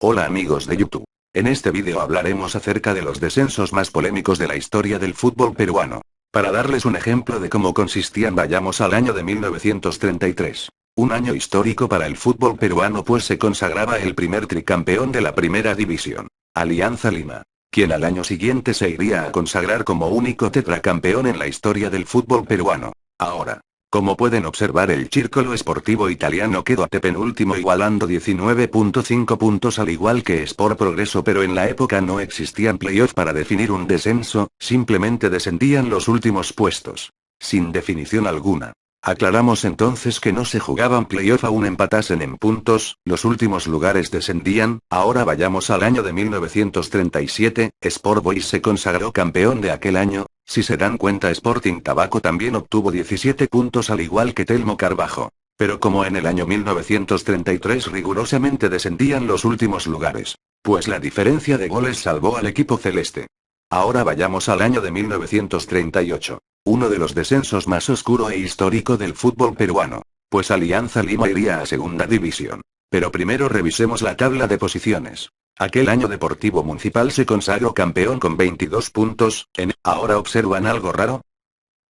Hola amigos de YouTube. En este vídeo hablaremos acerca de los descensos más polémicos de la historia del fútbol peruano. Para darles un ejemplo de cómo consistían, vayamos al año de 1933. Un año histórico para el fútbol peruano, pues se consagraba el primer tricampeón de la primera división, Alianza Lima, quien al año siguiente se iría a consagrar como único tetracampeón en la historia del fútbol peruano. Ahora, como pueden observar, el Círculo Sportivo Italiano quedó antepenúltimo igualando 19.5 puntos al igual que Sport Progreso, pero en la época no existían playoffs para definir un descenso, simplemente descendían los últimos puestos. Sin definición alguna. Aclaramos entonces que no se jugaban playoff aún empatasen en puntos, los últimos lugares descendían. Ahora vayamos al año de 1937, Sport Boys se consagró campeón de aquel año. Si se dan cuenta, Sporting Tabaco también obtuvo 17 puntos al igual que Telmo Carbajo. Pero como en el año 1933 rigurosamente descendían los últimos lugares, pues la diferencia de goles salvó al equipo celeste. Ahora vayamos al año de 1938. Uno de los descensos más oscuro e histórico del fútbol peruano, pues Alianza Lima iría a segunda división. Pero primero revisemos la tabla de posiciones. Aquel año Deportivo Municipal se consagró campeón con 22 puntos. ¿Ahora observan algo raro?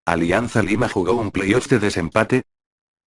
¿Alianza Lima jugó un playoff de desempate?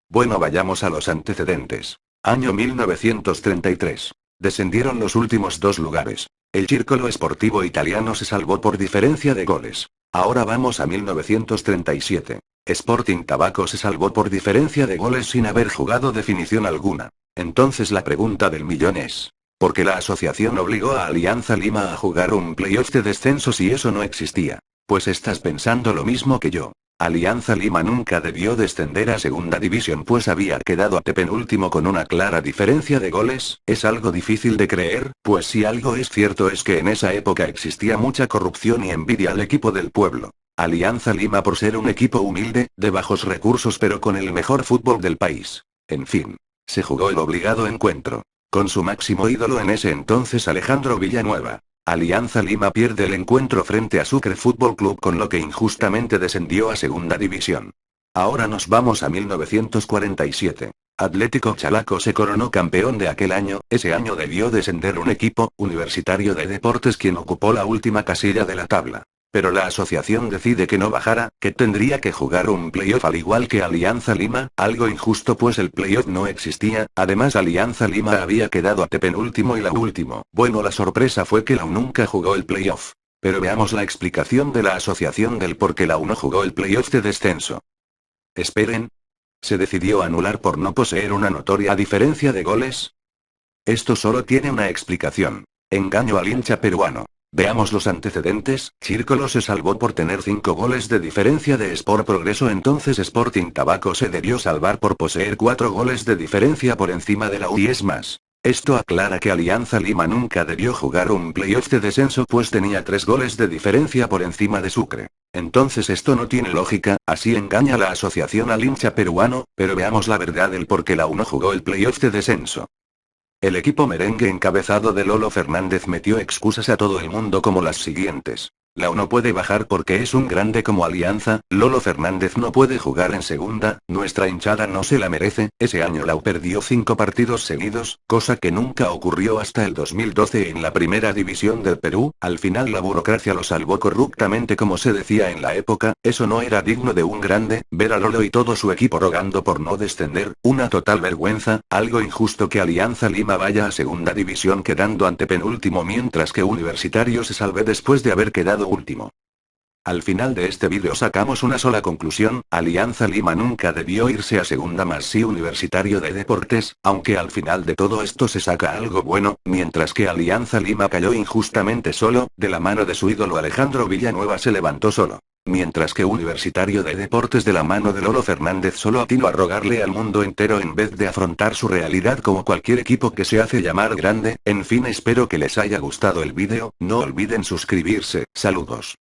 Bueno, vayamos a los antecedentes. Año 1933. Descendieron los últimos dos lugares. El Círculo Sportivo Italiano se salvó por diferencia de goles. Ahora vamos a 1937. Sporting Tabaco se salvó por diferencia de goles sin haber jugado definición alguna. Entonces la pregunta del millón es: ¿por qué la asociación obligó a Alianza Lima a jugar un playoff de descenso si eso no existía? Pues estás pensando lo mismo que yo. Alianza Lima nunca debió descender a segunda división, pues había quedado antepenúltimo con una clara diferencia de goles. Es algo difícil de creer, pues si algo es cierto es que en esa época existía mucha corrupción y envidia al equipo del pueblo. Alianza Lima, por ser un equipo humilde, de bajos recursos pero con el mejor fútbol del país. En fin, se jugó el obligado encuentro, con su máximo ídolo en ese entonces, Alejandro Villanueva. Alianza Lima pierde el encuentro frente a Sucre Fútbol Club, con lo que injustamente descendió a segunda división. Ahora nos vamos a 1947. Atlético Chalaco se coronó campeón de aquel año. Ese año debió descender un equipo, Universitario de Deportes, quien ocupó la última casilla de la tabla. Pero la asociación decide que no bajara, que tendría que jugar un playoff al igual que Alianza Lima, algo injusto pues el playoff no existía. Además, Alianza Lima había quedado antepenúltimo y la último. Bueno, la sorpresa fue que la U nunca jugó el playoff. Pero veamos la explicación de la asociación del por qué la U no jugó el playoff de descenso. Esperen. ¿Se decidió anular por no poseer una notoria diferencia de goles? Esto solo tiene una explicación: engaño al hincha peruano. Veamos los antecedentes. Círculo se salvó por tener 5 goles de diferencia de Sport Progreso, entonces Sporting Tabaco se debió salvar por poseer 4 goles de diferencia por encima de la U. Y es más, esto aclara que Alianza Lima nunca debió jugar un playoff de descenso, pues tenía 3 goles de diferencia por encima de Sucre. Entonces esto no tiene lógica, así engaña la asociación al hincha peruano. Pero veamos la verdad del por qué la U no jugó el playoff de descenso. El equipo merengue encabezado de Lolo Fernández metió excusas a todo el mundo como las siguientes: la U no puede bajar porque es un grande como Alianza, Lolo Fernández no puede jugar en segunda, nuestra hinchada no se la merece. Ese año la U perdió 5 partidos seguidos, cosa que nunca ocurrió hasta el 2012 en la primera división del Perú. Al final la burocracia lo salvó corruptamente, como se decía en la época. Eso no era digno de un grande, ver a Lolo y todo su equipo rogando por no descender, una total vergüenza. Algo injusto que Alianza Lima vaya a segunda división quedando antepenúltimo, mientras que Universitario se salve después de haber quedado último. Al final de este vídeo sacamos una sola conclusión: Alianza Lima nunca debió irse a segunda, más sí Universitario de Deportes, aunque al final de todo esto se saca algo bueno, mientras que Alianza Lima cayó injustamente solo, de la mano de su ídolo Alejandro Villanueva se levantó solo. Mientras que Universitario de Deportes, de la mano de Lolo Fernández, solo atinó a rogarle al mundo entero en vez de afrontar su realidad como cualquier equipo que se hace llamar grande. En fin, espero que les haya gustado el vídeo, no olviden suscribirse. Saludos.